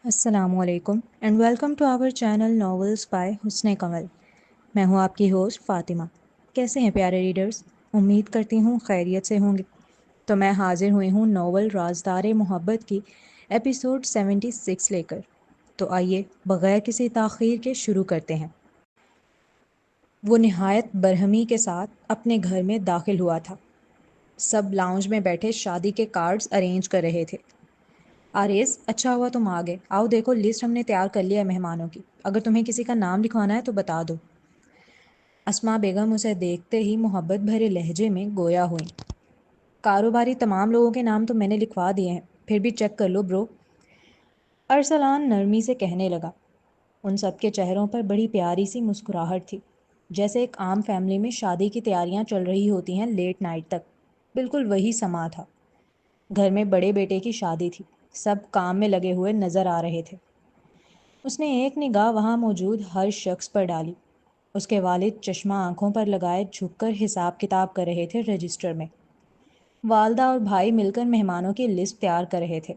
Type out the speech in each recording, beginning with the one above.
السلام علیکم and welcome to our channel novels by Hasan Kamal. میں ہوں آپ کی ہوسٹ فاطمہ. کیسے ہیں پیارے ریڈرز؟ امید کرتی ہوں خیریت سے ہوں گے. تو میں حاضر ہوئی ہوں ناول رازدار محبت کی ایپیسوڈ 76 لے کر. تو آئیے بغیر کسی تاخیر کے شروع کرتے ہیں. وہ نہایت برہمی کے ساتھ اپنے گھر میں داخل ہوا تھا. سب لاؤنج میں بیٹھے شادی کے کارڈز ارینج کر رہے تھے. آریز، اچھا ہوا تم آ گئے. آؤ دیکھو، لسٹ ہم نے تیار کر لیا ہے مہمانوں کی. اگر تمہیں کسی کا نام لکھوانا ہے تو بتا دو. اسما بیگم اسے دیکھتے ہی محبت بھرے لہجے میں گویا ہوئیں. کاروباری تمام لوگوں کے نام تو میں نے لکھوا دیے ہیں، پھر بھی چیک کر لو برو. ارسلان نرمی سے کہنے لگا. ان سب کے چہروں پر بڑی پیاری سی مسکراہٹ تھی، جیسے ایک عام فیملی میں شادی کی تیاریاں چل رہی ہوتی ہیں لیٹ نائٹ تک. بالکل وہی سما تھا. گھر میں بڑے بیٹے کی شادی تھی. سب کام میں لگے ہوئے نظر آ رہے تھے. اس نے ایک نگاہ وہاں موجود ہر شخص پر ڈالی. اس کے والد چشمہ آنکھوں پر لگائے جھک کر حساب کتاب کر رہے تھے رجسٹر میں. والدہ اور بھائی مل کر مہمانوں کی لسٹ تیار کر رہے تھے.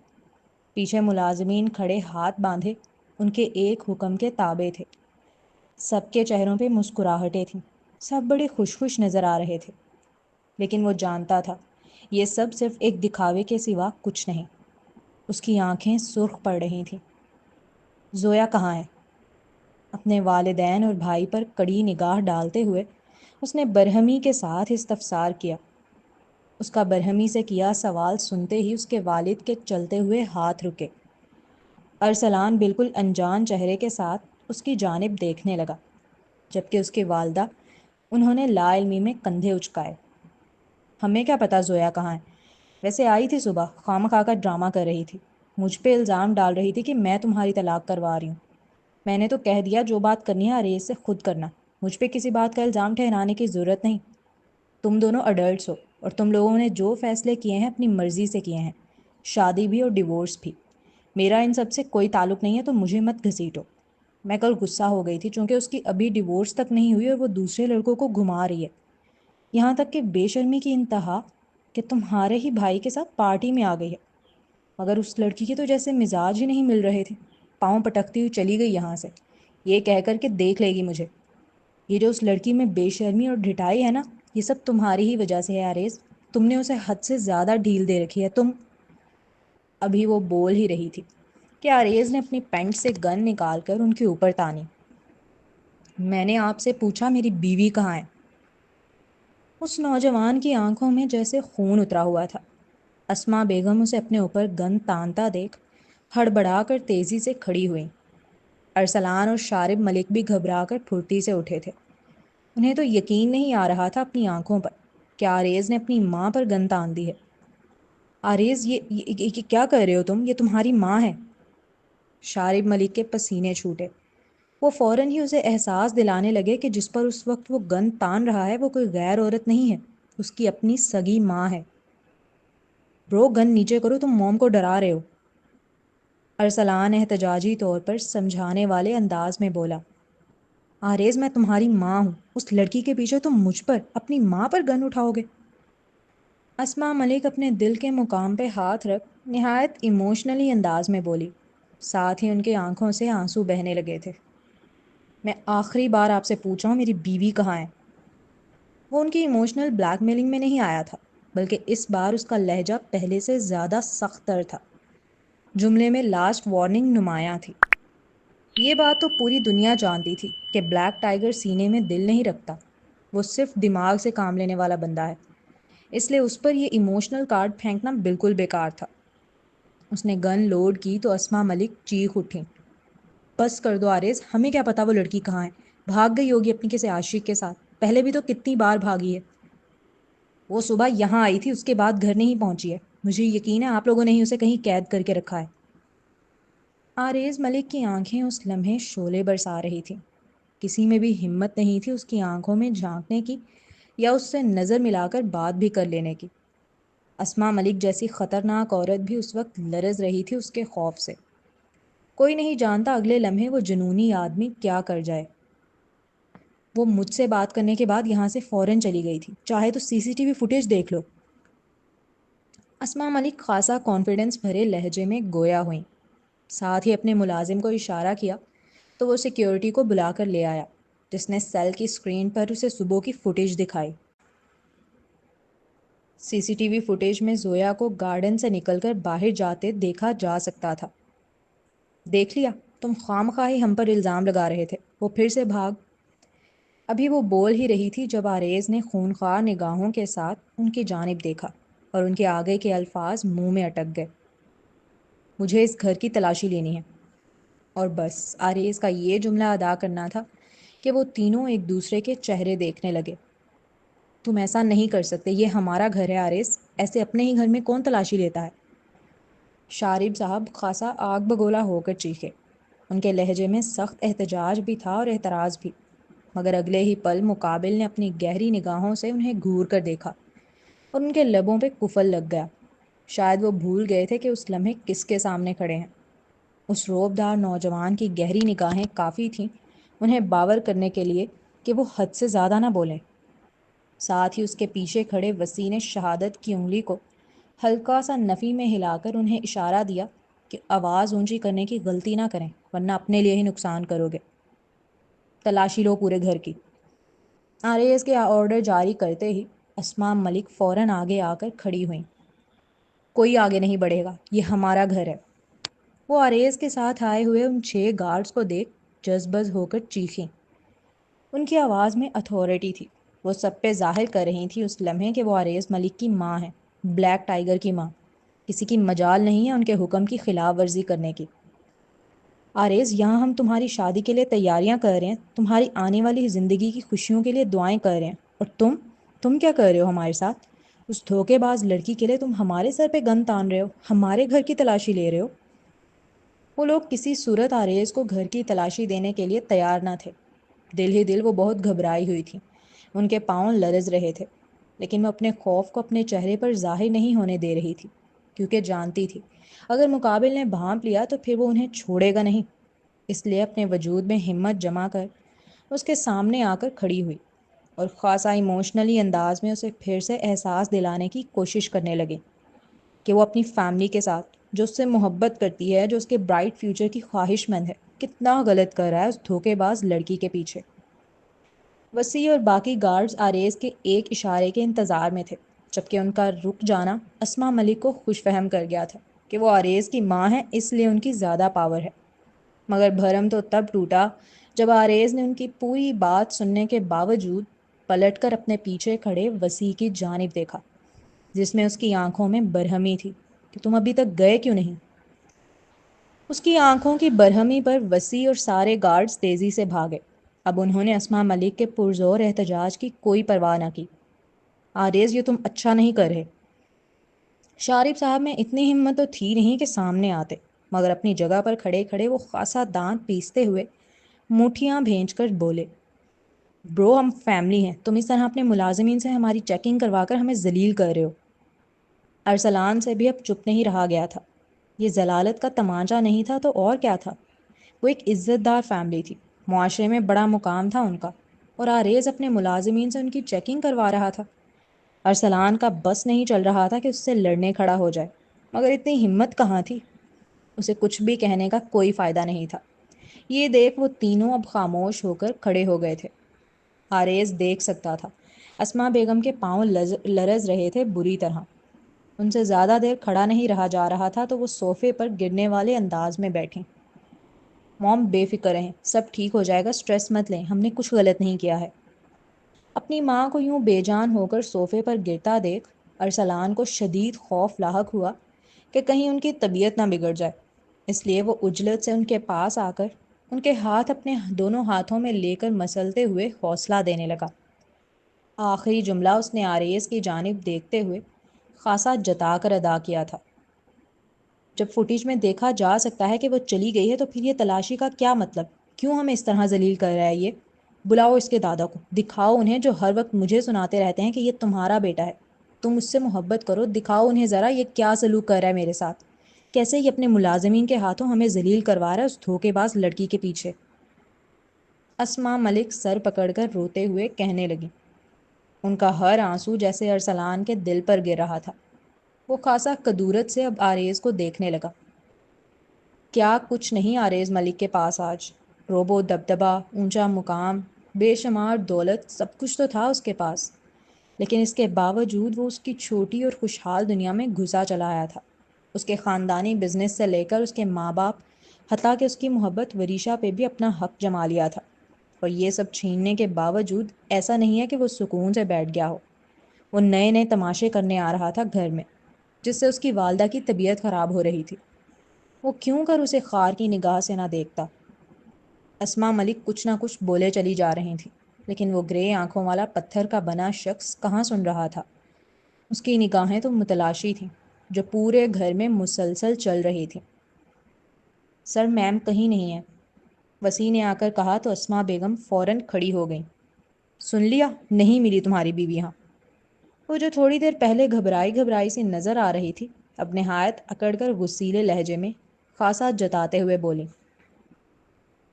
پیچھے ملازمین کھڑے ہاتھ باندھے ان کے ایک حکم کے تابع تھے. سب کے چہروں پہ مسکراہٹیں تھیں. سب بڑے خوش خوش نظر آ رہے تھے. لیکن وہ جانتا تھا یہ سب صرف ایک دکھاوے کے سوا کچھ نہیں. اس کی آنکھیں سرخ پڑ رہی تھیں. زویا کہاں ہے؟ اپنے والدین اور بھائی پر کڑی نگاہ ڈالتے ہوئے اس نے برہمی کے ساتھ استفسار کیا. اس کا برہمی سے کیا سوال سنتے ہی اس کے والد کے چلتے ہوئے ہاتھ رکے. ارسلان بالکل انجان چہرے کے ساتھ اس کی جانب دیکھنے لگا، جبکہ اس کی والدہ انہوں نے لا علمی میں کندھے اچکائے. ہمیں کیا پتا زویا کہاں ہے؟ ویسے آئی تھی صبح، خواہ کا ڈرامہ کر رہی تھی. مجھ پہ الزام ڈال رہی تھی کہ میں تمہاری طلاق کروا رہی ہوں. میں نے تو کہہ دیا جو بات کرنی ہے اریز سے خود کرنا. مجھ پہ کسی بات کا الزام ٹھہرانے کی ضرورت نہیں. تم دونوں اڈلٹس ہو اور تم لوگوں نے جو فیصلے کیے ہیں اپنی مرضی سے کیے ہیں، شادی بھی اور ڈیورس بھی. میرا ان سب سے کوئی تعلق نہیں ہے، تو مجھے مت گھسیٹو. میں کل غصہ ہو گئی تھی چونکہ اس کی ابھی ڈیورس تک نہیں ہوئی اور وہ دوسرے لڑکوں کو گھما رہی ہے. یہاں تک کہ بے شرمی کی انتہا کہ تمہارے ہی بھائی کے ساتھ پارٹی میں آ گئی ہے. مگر اس لڑکی کے تو جیسے مزاج ہی نہیں مل رہے تھے. پاؤں پٹکتی ہوئی چلی گئی یہاں سے، یہ کہہ کر کہ دیکھ لے گی مجھے. یہ جو اس لڑکی میں بے شرمی اور ڈھٹائی ہے نا، یہ سب تمہاری ہی وجہ سے ہے آریز. تم نے اسے حد سے زیادہ ڈھیل دے رکھی ہے. تم ابھی وہ بول ہی رہی تھی کہ آریز نے اپنی پینٹ سے گن نکال کر ان کے اوپر تانی. میں نے آپ سے پوچھا میری بیوی کہاں ہے؟ اس نوجوان کی آنکھوں میں جیسے خون اترا ہوا تھا. اسما بیگم اسے اپنے اوپر گن تانتا دیکھ ہڑبڑا کر تیزی سے کھڑی ہوئی. ارسلان اور شارب ملک بھی گھبرا کر پھرتی سے اٹھے تھے. انہیں تو یقین نہیں آ رہا تھا اپنی آنکھوں پر کہ آریز نے اپنی ماں پر گن تان دی ہے. آریز، یہ کیا کر رہے ہو تم؟ یہ تمہاری ماں ہے. شارب ملک کے پسینے چھوٹے. وہ فوراً ہی اسے احساس دلانے لگے کہ جس پر اس وقت وہ گن تان رہا ہے وہ کوئی غیر عورت نہیں ہے، اس کی اپنی سگی ماں ہے. برو، گن نیچے کرو، تم موم کو ڈرا رہے ہو. ارسلان احتجاجی طور پر سمجھانے والے انداز میں بولا. آریز، میں تمہاری ماں ہوں. اس لڑکی کے پیچھے تم مجھ پر، اپنی ماں پر گن اٹھاؤ گے؟ اسما ملک اپنے دل کے مقام پہ ہاتھ رکھ نہایت ایموشنلی انداز میں بولی. ساتھ ہی ان کی آنکھوں سے آنسو بہنے لگے تھے. میں آخری بار آپ سے پوچھ رہا ہوں میری بیوی کہاں ہے؟ وہ ان کی ایموشنل بلیک میلنگ میں نہیں آیا تھا، بلکہ اس بار اس کا لہجہ پہلے سے زیادہ سخت تر تھا. جملے میں لاسٹ وارننگ نمایاں تھی. یہ بات تو پوری دنیا جانتی تھی کہ بلیک ٹائیگر سینے میں دل نہیں رکھتا، وہ صرف دماغ سے کام لینے والا بندہ ہے. اس لیے اس پر یہ ایموشنل کارڈ پھینکنا بالکل بیکار تھا. اس نے گن لوڈ کی تو اسما ملک چیخ اٹھیں. بس کر دو آریز، ہمیں کیا پتا وہ لڑکی کہاں ہے. بھاگ گئی ہوگی اپنی کسی عاشق کے ساتھ. پہلے بھی تو کتنی بار بھاگی ہے. وہ صبح یہاں آئی تھی، اس کے بعد گھر نہیں پہنچی ہے. مجھے یقین ہے آپ لوگوں نے ہی اسے کہیں قید کر کے رکھا ہے. آریز ملک کی آنکھیں اس لمحے شعلے برسا رہی تھیں. کسی میں بھی ہمت نہیں تھی اس کی آنکھوں میں جھانکنے کی یا اس سے نظر ملا کر بات بھی کر لینے کی. اسما ملک جیسی خطرناک عورت بھی اس وقت لرز رہی تھی اس کے خوف سے. کوئی نہیں جانتا اگلے لمحے وہ جنونی آدمی کیا کر جائے. وہ مجھ سے بات کرنے کے بعد یہاں سے فوراً چلی گئی تھی. چاہے تو سی سی ٹی وی فوٹیج دیکھ لو. اسما ملک خاصا کانفیڈنس بھرے لہجے میں گویا ہوئیں. ساتھ ہی اپنے ملازم کو اشارہ کیا تو وہ سیکیورٹی کو بلا کر لے آیا، جس نے سیل کی اسکرین پر اسے صبح کی فوٹیج دکھائی۔ سی سی ٹی وی فوٹیج میں زویا کو گارڈن سے نکل کر باہر جاتے دیکھا جا سکتا تھا۔ دیکھ لیا، تم خواہ ہم پر الزام لگا رہے تھے، وہ پھر سے بھاگ۔ ابھی وہ بول ہی رہی تھی جب آریز نے خونخوار نگاہوں کے ساتھ ان کی جانب دیکھا اور ان کے آگے کے الفاظ منہ میں اٹک گئے۔ مجھے اس گھر کی تلاشی لینی ہے۔ اور بس آریز کا یہ جملہ ادا کرنا تھا کہ وہ تینوں ایک دوسرے کے چہرے دیکھنے لگے۔ تم ایسا نہیں کر سکتے، یہ ہمارا گھر ہے آریز، ایسے اپنے ہی گھر میں کون تلاشی لیتا ہے؟ شارب صاحب خاصا آگ بگولا ہو کر چیخے۔ ان کے لہجے میں سخت احتجاج بھی تھا اور اعتراض بھی، مگر اگلے ہی پل مقابل نے اپنی گہری نگاہوں سے انہیں گھور کر دیکھا اور ان کے لبوں پہ کفل لگ گیا۔ شاید وہ بھول گئے تھے کہ اس لمحے کس کے سامنے کھڑے ہیں۔ اس روبدار نوجوان کی گہری نگاہیں کافی تھیں انہیں باور کرنے کے لیے کہ وہ حد سے زیادہ نہ بولیں۔ ساتھ ہی اس کے پیچھے کھڑے وسیع نے شہادت کی انگلی کو ہلکا سا نفی میں ہلا کر انہیں اشارہ دیا کہ آواز اونچی کرنے کی غلطی نہ کریں ورنہ اپنے لیے ہی نقصان کرو گے۔ تلاشی لو پورے گھر کی۔ آریز کے آرڈر جاری کرتے ہی اسماء ملک فوراً آگے آ کر کھڑی ہوئیں۔ کوئی آگے نہیں بڑھے گا، یہ ہمارا گھر ہے۔ وہ آریز کے ساتھ آئے ہوئے ان 6 گارڈز کو دیکھ جذبز ہو کر چیخیں۔ ان کی آواز میں اتھارٹی تھی، وہ سب پہ ظاہر کر رہی تھی اس لمحے کہ وہ آریز ملک کی ماں ہے، بلیک ٹائیگر کی ماں۔ کسی کی مجال نہیں ہے ان کے حکم کی خلاف ورزی کرنے کی۔ آریز، یہاں ہم تمہاری شادی کے لیے تیاریاں کر رہے ہیں، تمہاری آنے والی زندگی کی خوشیوں کے لیے دعائیں کر رہے ہیں، اور تم کیا کر رہے ہو ہمارے ساتھ؟ اس دھوکے باز لڑکی کے لیے تم ہمارے سر پہ گن تان رہے ہو، ہمارے گھر کی تلاشی لے رہے ہو۔ وہ لوگ کسی صورت آریز کو گھر کی تلاشی دینے کے لیے تیار نہ تھے۔ دل ہی دل وہ بہت گھبرائی ہوئی تھیں، ان کے پاؤں لرز رہے تھے، لیکن وہ اپنے خوف کو اپنے چہرے پر ظاہر نہیں ہونے دے رہی تھی، کیونکہ جانتی تھی اگر مقابل نے بھانپ لیا تو پھر وہ انہیں چھوڑے گا نہیں۔ اس لیے اپنے وجود میں ہمت جمع کر اس کے سامنے آ کر کھڑی ہوئی اور خاصا ایموشنلی انداز میں اسے پھر سے احساس دلانے کی کوشش کرنے لگی کہ وہ اپنی فیملی کے ساتھ، جو اس سے محبت کرتی ہے، جو اس کے برائٹ فیوچر کی خواہش مند ہے، کتنا غلط کر رہا ہے اس دھوکے باز لڑکی کے پیچھے۔ وسیع اور باقی گارڈز آریز کے ایک اشارے کے انتظار میں تھے، جبکہ ان کا رک جانا اسماء ملک کو خوش فہم کر گیا تھا کہ وہ آریز کی ماں ہے، اس لیے ان کی زیادہ پاور ہے۔ مگر بھرم تو تب ٹوٹا جب آریز نے ان کی پوری بات سننے کے باوجود پلٹ کر اپنے پیچھے کھڑے وسیع کی جانب دیکھا، جس میں اس کی آنکھوں میں برہمی تھی کہ تم ابھی تک گئے کیوں نہیں؟ اس کی آنکھوں کی برہمی پر وسیع اور سارے گارڈز تیزی سے بھاگے۔ اب انہوں نے اسماء ملک کے پرزور احتجاج کی کوئی پرواہ نہ کی۔ آریز، یہ تم اچھا نہیں کر رہے۔ شارب صاحب میں اتنی ہمت تو تھی نہیں کہ سامنے آتے، مگر اپنی جگہ پر کھڑے کھڑے وہ خاصا دانت پیستے ہوئے مٹھیاں بھینچ کر بولے، برو، ہم فیملی ہیں، تم اس طرح اپنے ملازمین سے ہماری چیکنگ کروا کر ہمیں ذلیل کر رہے ہو۔ ارسلان سے بھی اب چپ نہیں رہا گیا تھا۔ یہ ذلالت کا تمانچہ نہیں تھا تو اور کیا تھا؟ وہ ایک عزت دار فیملی تھی، معاشرے میں بڑا مقام تھا ان کا، اور آریز اپنے ملازمین سے ان کی چیکنگ کروا رہا تھا۔ ارسلان کا بس نہیں چل رہا تھا کہ اس سے لڑنے کھڑا ہو جائے، مگر اتنی ہمت کہاں تھی؟ اسے کچھ بھی کہنے کا کوئی فائدہ نہیں تھا۔ یہ دیکھ وہ تینوں اب خاموش ہو کر کھڑے ہو گئے تھے۔ آریز دیکھ سکتا تھا اسماء بیگم کے پاؤں لرز رہے تھے بری طرح۔ ان سے زیادہ دیر کھڑا نہیں رہا جا رہا تھا تو وہ صوفے پر گرنے والے انداز میں بیٹھیں۔ موم، بے فکر رہیں، سب ٹھیک ہو جائے گا، سٹریس مت لیں، ہم نے کچھ غلط نہیں کیا ہے۔ اپنی ماں کو یوں بے جان ہو کر صوفے پر گرتا دیکھ ارسلان کو شدید خوف لاحق ہوا کہ کہیں ان کی طبیعت نہ بگڑ جائے، اس لیے وہ عجلت سے ان کے پاس آ کر ان کے ہاتھ اپنے دونوں ہاتھوں میں لے کر مسلتے ہوئے حوصلہ دینے لگا۔ آخری جملہ اس نے آریز کی جانب دیکھتے ہوئے خاصا جتا کر ادا کیا تھا۔ جب فوٹیج میں دیکھا جا سکتا ہے کہ وہ چلی گئی ہے تو پھر یہ تلاشی کا کیا مطلب؟ کیوں ہمیں اس طرح ذلیل کر رہا ہے یہ؟ بلاؤ اس کے دادا کو، دکھاؤ انہیں جو ہر وقت مجھے سناتے رہتے ہیں کہ یہ تمہارا بیٹا ہے، تم اس سے محبت کرو، دکھاؤ انہیں ذرا یہ کیا سلوک کر رہا ہے میرے ساتھ، کیسے یہ اپنے ملازمین کے ہاتھوں ہمیں ذلیل کروا رہا ہے اس دھوکے باز لڑکی کے پیچھے۔ اسماء ملک سر پکڑ کر روتے ہوئے کہنے لگی، ان کا ہر آنسو جیسے ارسلان کے دل پر گر رہا تھا۔ وہ خاصا کدورت سے اب آریز کو دیکھنے لگا۔ کیا کچھ نہیں آریز ملک کے پاس آج؟ روبو دبدبا، اونچا مقام، بے شمار دولت، سب کچھ تو تھا اس کے پاس، لیکن اس کے باوجود وہ اس کی چھوٹی اور خوشحال دنیا میں گھسا چلا آیا تھا۔ اس کے خاندانی بزنس سے لے کر اس کے ماں باپ، حتیٰ کہ اس کی محبت وریشا پہ بھی اپنا حق جما لیا تھا، اور یہ سب چھیننے کے باوجود ایسا نہیں ہے کہ وہ سکون سے بیٹھ گیا ہو۔ وہ نئے نئے تماشے کرنے آ رہا تھا گھر میں، جس سے اس کی والدہ کی طبیعت خراب ہو رہی تھی۔ وہ کیوں کر اسے خار کی نگاہ سے نہ دیکھتا؟ اسما ملک کچھ نہ کچھ بولے چلی جا رہی تھی، لیکن وہ گرے آنکھوں والا پتھر کا بنا شخص کہاں سن رہا تھا۔ اس کی نگاہیں تو متلاشی تھیں، جو پورے گھر میں مسلسل چل رہی تھیں۔ سر، میم کہیں نہیں ہے، وسیع نے آ کر کہا تو اسما بیگم فوراً کھڑی ہو گئیں۔ سن لیا؟ نہیں ملی تمہاری بیوی یہاں؟ وہ جو تھوڑی دیر پہلے گھبرائی گھبرائی سی نظر آ رہی تھی، اپنے ہاتھ اکڑ کر غصیلے لہجے میں خاصا جتاتے ہوئے بولی،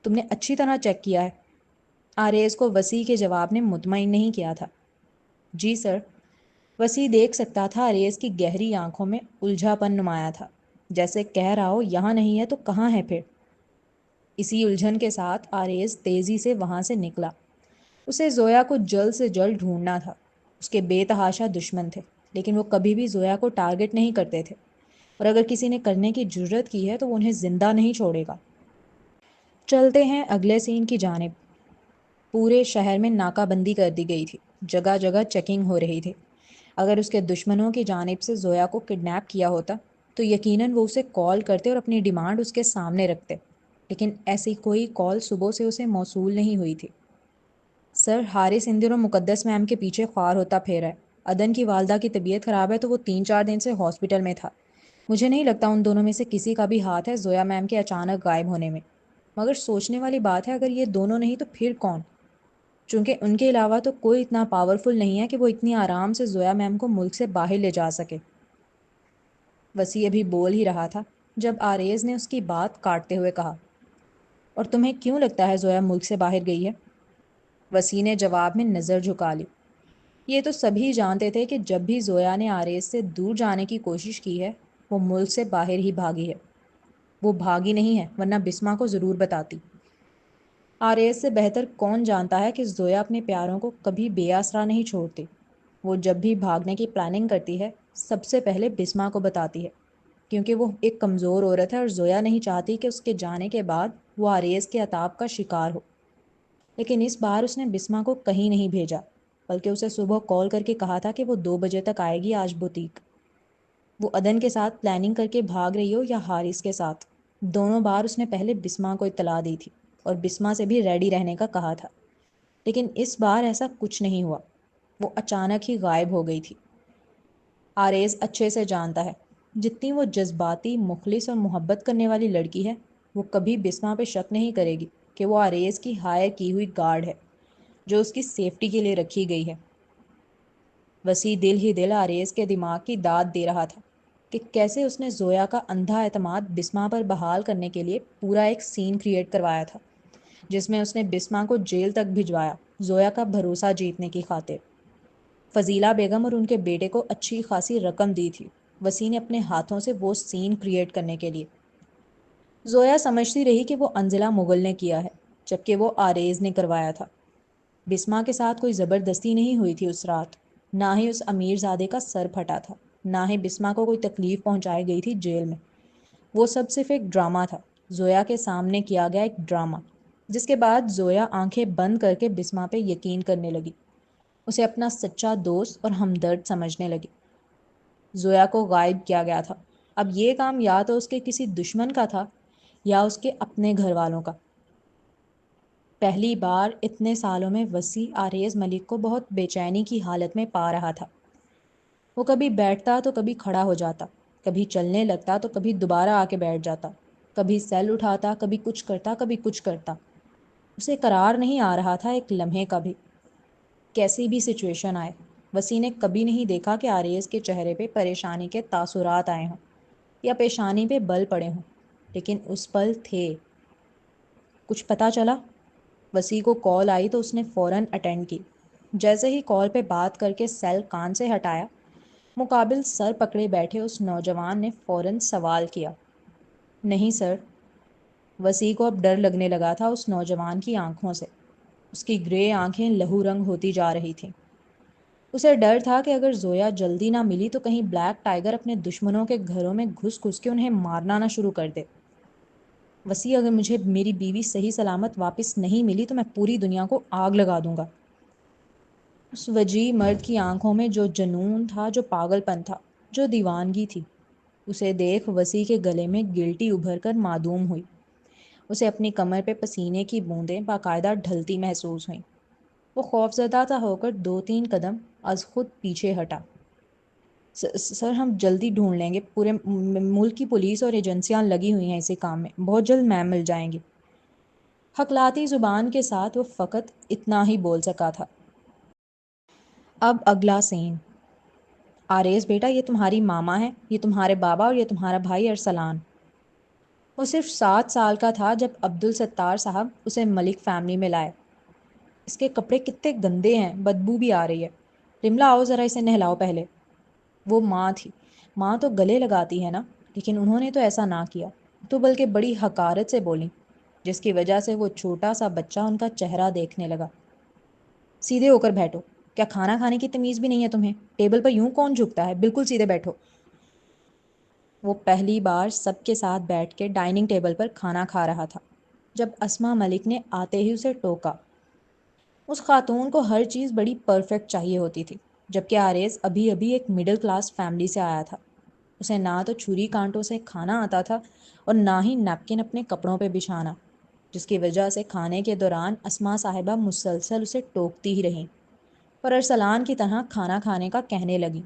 تم نے اچھی طرح چیک کیا ہے؟ آریز کو وسیع کے جواب نے مطمئن نہیں کیا تھا۔ جی سر۔ وسیع دیکھ سکتا تھا آریز کی گہری آنکھوں میں الجھا پن نمایاں تھا، جیسے کہہ رہا ہو یہاں نہیں ہے تو کہاں ہے پھر؟ اسی الجھن کے ساتھ آریز تیزی سے وہاں سے نکلا۔ اسے زویا کو جلد سے جلد ڈھونڈنا تھا۔ اس کے بے تحاشا دشمن تھے، لیکن وہ کبھی بھی زویا کو ٹارگٹ نہیں کرتے تھے، اور اگر کسی نے کرنے کی جرت کی ہے تو وہ انہیں زندہ نہیں چھوڑے گا۔ چلتے ہیں اگلے سین کی جانب۔ پورے شہر میں ناکہ بندی کر دی گئی تھی، جگہ جگہ چیکنگ ہو رہی تھی۔ اگر اس کے دشمنوں کی جانب سے زویا کو کڈنیپ کیا ہوتا تو یقیناً وہ اسے کال کرتے اور اپنی ڈیمانڈ اس کے سامنے رکھتے، لیکن ایسی کوئی کال صبح سے اسے موصول نہیں ہوئی تھی۔ سر، حارث ان دنوں مقدس میم کے پیچھے خوار ہوتا پھیرا ہے۔ عدن کی والدہ کی طبیعت خراب ہے تو وہ 3-4 دن سے ہاسپٹل میں تھا۔ مجھے نہیں لگتا ان دونوں میں سے کسی کا بھی ہاتھ ہے زویا میم کے اچانک غائب ہونے میں، مگر سوچنے والی بات ہے اگر یہ دونوں نہیں تو پھر کون؟ چونکہ ان کے علاوہ تو کوئی اتنا پاورفل نہیں ہے کہ وہ اتنی آرام سے زویا میم کو ملک سے باہر لے جا سکے۔ وسیع ابھی بول ہی رہا تھا جب آریز نے اس کی بات کاٹتے ہوئے کہا، اور تمہیں کیوں لگتا ہے زویا ملک سے باہر گئی ہے؟ وسیع نے جواب میں نظر جھکا لی۔ یہ تو سبھی جانتے تھے کہ جب بھی زویا نے آریز سے دور جانے کی کوشش کی ہے وہ ملک سے باہر ہی بھاگی ہے۔ وہ بھاگی نہیں ہے، ورنہ بسما کو ضرور بتاتی۔ آریز سے بہتر کون جانتا ہے کہ زویا اپنے پیاروں کو کبھی بے آسرا نہیں چھوڑتی۔ وہ جب بھی بھاگنے کی پلاننگ کرتی ہے سب سے پہلے بسما کو بتاتی ہے، کیونکہ وہ ایک کمزور عورت ہے اور زویا نہیں چاہتی کہ اس کے جانے کے بعد وہ آریز کے عتاب کا شکار ہو۔ لیکن اس بار اس نے بسما کو کہیں نہیں بھیجا، بلکہ اسے صبح کال کر کے کہا تھا کہ وہ 2 بجے تک آئے گی آج بوتیک۔ وہ عدن کے ساتھ پلاننگ کر کے بھاگ رہی ہو یا حارث کے ساتھ، دونوں بار اس نے پہلے بسما کو اطلاع دی تھی اور بسما سے بھی ریڈی رہنے کا کہا تھا، لیکن اس بار ایسا کچھ نہیں ہوا۔ وہ اچانک ہی غائب ہو گئی تھی۔ آریز اچھے سے جانتا ہے جتنی وہ جذباتی، مخلص اور محبت کرنے والی لڑکی ہے، وہ کبھی بسما پہ شک نہیں کرے گی کہ وہ آریز کی ہائر کی ہوئی گارڈ ہے جو اس کی سیفٹی کے لیے رکھی گئی ہے۔ وسیع دل ہی دل آریز کے دماغ کی داد دے رہا تھا کہ کیسے اس نے زویا کا اندھا اعتماد بسما پر بحال کرنے کے لیے پورا ایک سین کریٹ کروایا تھا، جس میں اس نے بسما کو جیل تک بھجوایا زویا کا بھروسہ جیتنے کی خاطر۔ فضیلہ بیگم اور ان کے بیٹے کو اچھی خاصی رقم دی تھی وسیع نے اپنے ہاتھوں سے وہ سین کریٹ کرنے کے لیے۔ زویا سمجھتی رہی کہ وہ انزلہ مغل نے کیا ہے، جبکہ وہ آریز نے کروایا تھا۔ بسما کے ساتھ کوئی زبردستی نہیں ہوئی تھی اس رات، نہ ہی اس امیر زادے کا سر پھٹا تھا، نہ ہی بسما کو کوئی تکلیف پہنچائی گئی تھی جیل میں۔ وہ سب صرف ایک ڈرامہ تھا، زویا کے سامنے کیا گیا ایک ڈرامہ، جس کے بعد زویا آنکھیں بند کر کے بسما پہ یقین کرنے لگی، اسے اپنا سچا دوست اور ہمدرد سمجھنے لگی۔ زویا کو غائب کیا گیا تھا، اب یہ کام یا تو اس کے کسی دشمن کا تھا یا اس کے اپنے گھر والوں کا۔ پہلی بار اتنے سالوں میں وسیع آریز ملک کو بہت بے چینی کی حالت میں پا رہا تھا۔ وہ کبھی بیٹھتا تو کبھی کھڑا ہو جاتا، کبھی چلنے لگتا تو کبھی دوبارہ آ کے بیٹھ جاتا، کبھی سیل اٹھاتا، کبھی کچھ کرتا، کبھی کچھ کرتا۔ اسے قرار نہیں آ رہا تھا ایک لمحے کا بھی۔ کیسی بھی سچویشن آئے، وسیع نے کبھی نہیں دیکھا کہ آریز کے چہرے پہ پریشانی کے تاثرات آئے ہوں یا پیشانی پہ بل پڑے ہوں، لیکن اس پل تھے۔ کچھ پتہ چلا؟ وسیع کو کال آئی تو اس نے فوراً اٹینڈ کی۔ جیسے ہی کال پہ بات کر کے سیل کان سے ہٹایا، مقابل سر پکڑے بیٹھے اس نوجوان نے فوراً سوال کیا، نہیں سر، وسیع کو اب ڈر لگنے لگا تھا اس نوجوان کی آنکھوں سے. اس کی گرے آنکھیں لہو رنگ ہوتی جا رہی تھیں. اسے ڈر تھا کہ اگر زویا جلدی نہ ملی تو کہیں بلیک ٹائیگر اپنے دشمنوں کے گھروں میں گھس گھس کے انہیں مارنا نہ شروع کر دے. وسیع اگر مجھے میری بیوی صحیح سلامت واپس نہیں ملی تو میں پوری دنیا کو آگ لگا دوں گا. اس وجیح مرد کی آنکھوں میں جو جنون تھا، جو پاگل پن تھا، جو دیوانگی تھی. اسے دیکھ وسیع کے گلے میں گلٹی ابھر کر معدوم ہوئی. اسے اپنی کمر پہ پسینے کی بوندیں باقاعدہ ڈھلتی محسوس ہوئیں. وہ خوفزدہ سا ہو کر 2-3 قدم از خود پیچھے ہٹا. سر ہم جلدی ڈھونڈ لیں گے، پورے ملک کی پولیس اور ایجنسیاں لگی ہوئی ہیں اسی کام میں، بہت جلد میم مل جائیں گی. ہکلاتی زبان کے ساتھ وہ فقط اتنا ہی بول سکا تھا. اب اگلا سین. آریز بیٹا، یہ تمہاری ماما ہے، یہ تمہارے بابا اور یہ تمہارا بھائی ارسلان. وہ صرف 7 سال کا تھا جب عبدالستار صاحب اسے ملک فیملی میں لائے. اس کے کپڑے کتنے گندے ہیں، بدبو بھی آ رہی ہے. رملا آؤ ذرا اسے نہلاؤ پہلے. وہ ماں تھی. ماں تو گلے لگاتی ہے نا، لیکن انہوں نے تو ایسا نہ کیا. تو بلکہ بڑی حقارت سے بولی، جس کی وجہ سے وہ چھوٹا سا بچہ ان کا چہرہ دیکھنے لگا. سیدھے ہو کر بیٹھو. کیا کھانا کھانے کی تمیز بھی نہیں ہے تمہیں؟ ٹیبل پر یوں کون جھکتا ہے؟ بالکل سیدھے بیٹھو. وہ پہلی بار سب کے ساتھ بیٹھ کے ڈائننگ ٹیبل پر کھانا کھا رہا تھا جب اسما ملک نے آتے ہی اسے ٹوکا. اس خاتون کو ہر چیز بڑی پرفیکٹ چاہیے ہوتی تھی، جبکہ آریز ابھی ابھی ایک مڈل کلاس فیملی سے آیا تھا. اسے نہ تو چھری کانٹوں سے کھانا آتا تھا اور نہ ہی نیپکن اپنے کپڑوں پہ بچھانا، جس کی وجہ سے کھانے کے دوران اسما صاحبہ مسلسل اسے ٹوکتی ہی رہیں، اور ارسلان کی طرح کھانا کھانے کا کہنے لگی.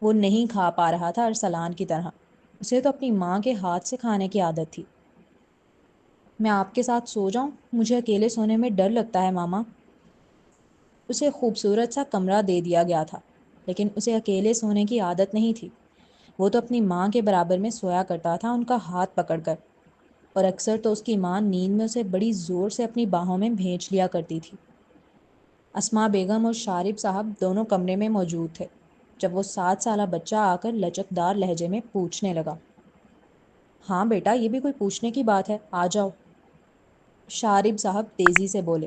وہ نہیں کھا پا رہا تھا ارسلان کی طرح. اسے تو اپنی ماں کے ہاتھ سے کھانے کی عادت تھی. میں آپ کے ساتھ سو جاؤں؟ مجھے اکیلے سونے میں ڈر لگتا ہے ماما. اسے خوبصورت سا کمرہ دے دیا گیا تھا، لیکن اسے اکیلے سونے کی عادت نہیں تھی. وہ تو اپنی ماں کے برابر میں سویا کرتا تھا ان کا ہاتھ پکڑ کر، اور اکثر تو اس کی ماں نیند میں اسے بڑی زور سے اپنی باہوں میں بھینچ لیا کرتی تھی. اسما بیگم اور شارب صاحب دونوں کمرے میں موجود تھے جب وہ 7 سالہ بچہ آ کر لچکدار لہجے میں پوچھنے لگا. ہاں بیٹا، یہ بھی کوئی پوچھنے کی بات ہے، آ جاؤ. شارب صاحب تیزی سے بولے.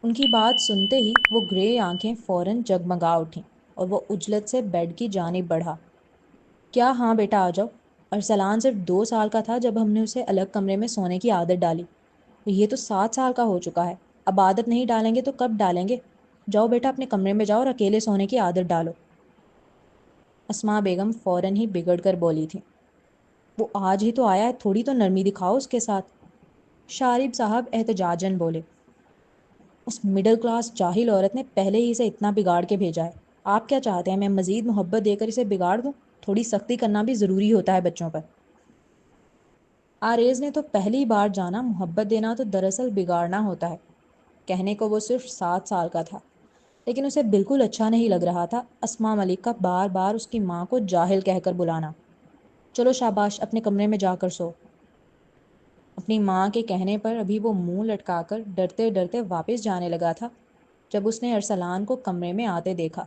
ان کی بات سنتے ہی وہ گرے آنکھیں فوراً جگمگا اٹھیں اور وہ عجلت سے بیڈ کی جانب بڑھا. کیا ہاں بیٹا آ جاؤ. ارسلان صرف 2 سال کا تھا جب ہم نے اسے الگ کمرے میں سونے کی عادت ڈالی. یہ تو 7 سال کا ہو چکا ہے. اب عادت نہیں ڈالیں گے تو کب ڈالیں گے؟ جاؤ بیٹا اپنے کمرے میں جاؤ اور اکیلے سونے کی عادت ڈالو. اسما بیگم فوراً ہی بگڑ کر بولی تھی. وہ آج ہی تو آیا ہے، تھوڑی تو نرمی دکھاؤ اس کے ساتھ. شارب صاحب احتجاجاً بولے. اس مڈل کلاس جاہل عورت نے پہلے ہی اسے اتنا بگاڑ کے بھیجا ہے. آپ کیا چاہتے ہیں میں مزید محبت دے کر اسے بگاڑ دوں؟ تھوڑی سختی کرنا بھی ضروری ہوتا ہے بچوں پر. آریز نے تو پہلی بار جانا محبت دینا تو دراصل بگاڑنا ہوتا ہے. کہنے کو وہ صرف 7 سال کا تھا، لیکن اسے بالکل اچھا نہیں لگ رہا تھا اسما ملک کا بار بار اس کی ماں کو جاہل کہہ کر بلانا. چلو شاباش، اپنے کمرے میں جا کر سو. اپنی ماں کے کہنے پر ابھی وہ منہ لٹکا کر ڈرتے ڈرتے واپس جانے لگا تھا جب اس نے ارسلان کو کمرے میں آتے دیکھا.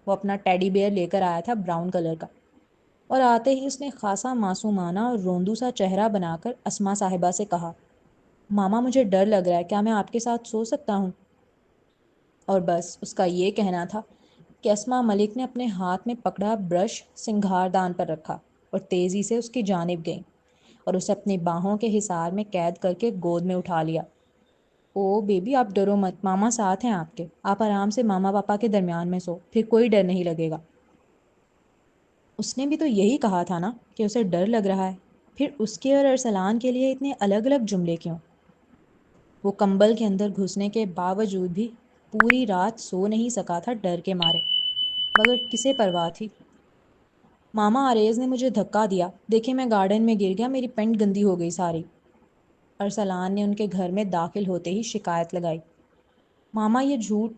وہ اپنا ٹیڈی بیئر لے کر آیا تھا براؤن کلر کا، اور آتے ہی اس نے خاصا معصومانہ اور روندو سا چہرہ بنا کر اسما صاحبہ سے کہا. ماما مجھے ڈر لگ رہا ہے، کیا میں آپ کے ساتھ سو سکتا ہوں؟ اور بس اس کا یہ کہنا تھا کہ اسما ملک نے اپنے ہاتھ میں پکڑا برش سنگھار دان پر رکھا اور تیزی سے اس کی جانب گئیں اور اسے اپنی باہوں کے حصار میں قید کر کے گود میں اٹھا لیا. او بیبی، آپ ڈرو مت، ماما ساتھ ہیں آپ کے. آپ آرام سے ماما پاپا کے درمیان میں سو، پھر کوئی ڈر نہیں لگے گا. اس نے بھی تو یہی کہا تھا نا کہ اسے ڈر لگ رہا ہے، پھر اس کے اور ارسلان کے لیے اتنے الگ الگ جملے کیوں؟ وہ کمبل کے اندر گھسنے کے باوجود بھی پوری رات سو نہیں سکا تھا ڈر کے مارے، مگر کسے پرواہ تھی؟ ماما آریز نے مجھے دھکا دیا، دیکھیں میں گارڈن میں گر گیا، میری پینٹ گندی ہو گئی ساری. ارسلان نے ان کے گھر میں داخل ہوتے ہی شکایت لگائی. ماما یہ جھوٹ.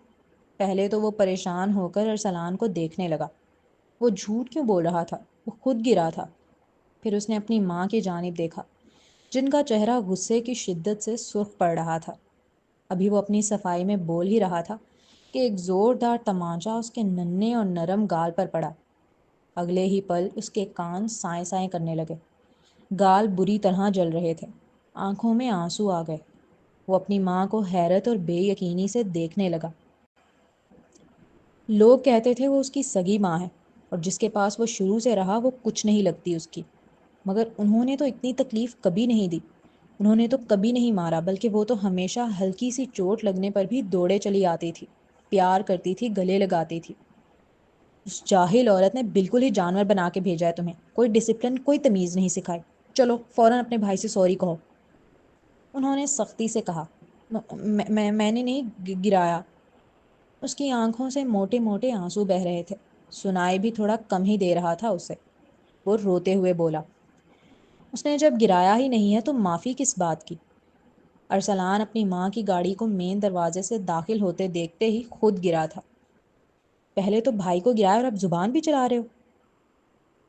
پہلے تو وہ پریشان ہو کر ارسلان کو دیکھنے لگا. وہ جھوٹ کیوں بول رہا تھا؟ وہ خود گرا تھا. پھر اس نے اپنی ماں کی جانب دیکھا جن کا چہرہ غصے کی شدت سے سرخ پڑ رہا تھا. ابھی وہ اپنی صفائی میں بول ہی رہا تھا کہ ایک زوردار تمانچہ اس کے ننھے اور نرم گال پر پڑا. اگلے ہی پل اس کے کان سائیں سائیں کرنے لگے. گال بری طرح جل رہے تھے. آنکھوں میں آنسو آ گئے۔ وہ اپنی ماں کو حیرت اور بے یقینی سے دیکھنے لگا۔ لوگ کہتے تھے وہ اس کی سگی ماں ہے اور جس کے پاس وہ شروع سے رہا وہ کچھ نہیں لگتی اس کی، مگر انہوں نے تو اتنی تکلیف کبھی نہیں دی۔ انہوں نے تو کبھی نہیں مارا، بلکہ وہ تو ہمیشہ ہلکی سی چوٹ لگنے پر بھی دوڑے چلی آتی تھی، پیار کرتی تھی، گلے لگاتی تھی۔ اس جاہل عورت نے بالکل ہی جانور بنا کے بھیجا ہے تمہیں، کوئی ڈسپلن، کوئی تمیز نہیں سکھائی۔ چلو فوراً اپنے بھائی سے سوری کہو۔ انہوں نے سختی سے کہا۔ میں نے نہیں گرایا۔ اس کی آنکھوں سے موٹے موٹے آنسو بہہ رہے تھے، سنائی بھی تھوڑا کم ہی دے رہا تھا اسے۔ وہ روتے ہوئے بولا، اس نے جب گرایا ہی نہیں ہے تو معافی کس بات کی؟ ارسلان اپنی ماں کی گاڑی کو مین دروازے سے داخل ہوتے دیکھتے ہی خود گرا تھا۔ پہلے تو بھائی کو گرایا اور اب زبان بھی چلا رہے ہو؟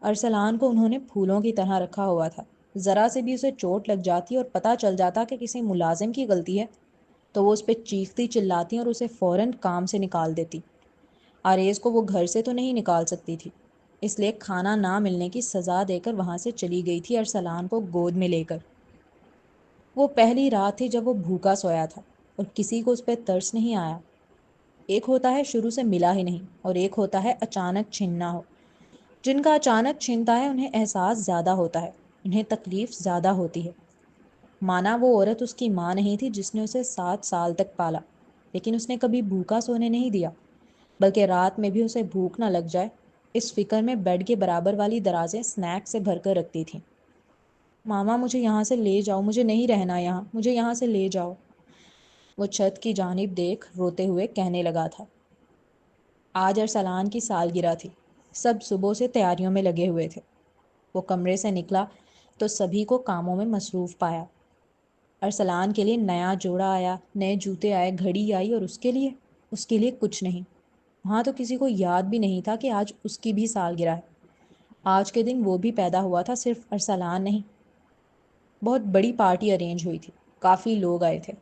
ارسلان کو انہوں نے پھولوں کی طرح رکھا ہوا تھا۔ ذرا سے بھی اسے چوٹ لگ جاتی اور پتہ چل جاتا کہ کسی ملازم کی غلطی ہے تو وہ اس پہ چیختی چلاتی اور اسے فوراً کام سے نکال دیتی۔ آریز کو وہ گھر سے تو نہیں نکال سکتی تھی، اس لیے کھانا نہ ملنے کی سزا دے کر وہاں سے چلی گئی تھی ارسلان کو گود میں لے کر۔ وہ پہلی رات تھی جب وہ بھوکا سویا تھا اور کسی کو اس پہ ترس نہیں آیا۔ ایک ہوتا ہے شروع سے ملا ہی نہیں، اور ایک ہوتا ہے اچانک چھننا ہو۔ جن کا اچانک چھنتا ہے انہیں احساس زیادہ ہوتا ہے، انہیں تکلیف زیادہ ہوتی ہے۔ مانا وہ عورت اس کی ماں نہیں تھی جس نے اسے 7 سال تک پالا، لیکن اس نے کبھی بھوکا سونے نہیں دیا، بلکہ رات میں بھی اسے بھوک نہ لگ جائے اس فکر میں بیڈ کے برابر والی درازیں سنیک سے بھر کر رکھتی تھیں۔ ماما مجھے یہاں سے لے جاؤ، مجھے نہیں رہنا یہاں، مجھے یہاں سے لے جاؤ، وہ چھت کی جانب دیکھ روتے ہوئے کہنے لگا تھا۔ آج ارسلان کی سالگرہ تھی، سب صبح سے تیاریوں میں لگے ہوئے تھے۔ وہ کمرے سے نکلا تو سبھی کو کاموں میں مصروف پایا۔ ارسلان کے لیے نیا جوڑا آیا، نئے جوتے آئے، گھڑی آئی، اور اس کے لیے کچھ نہیں۔ وہاں تو کسی کو یاد بھی نہیں تھا کہ آج اس کی بھی سالگرہ ہے۔ آج کے دن وہ بھی پیدا ہوا تھا، صرف ارسلان نہیں۔ بہت بڑی پارٹی ارینج ہوئی تھی، کافی لوگ آئے تھے،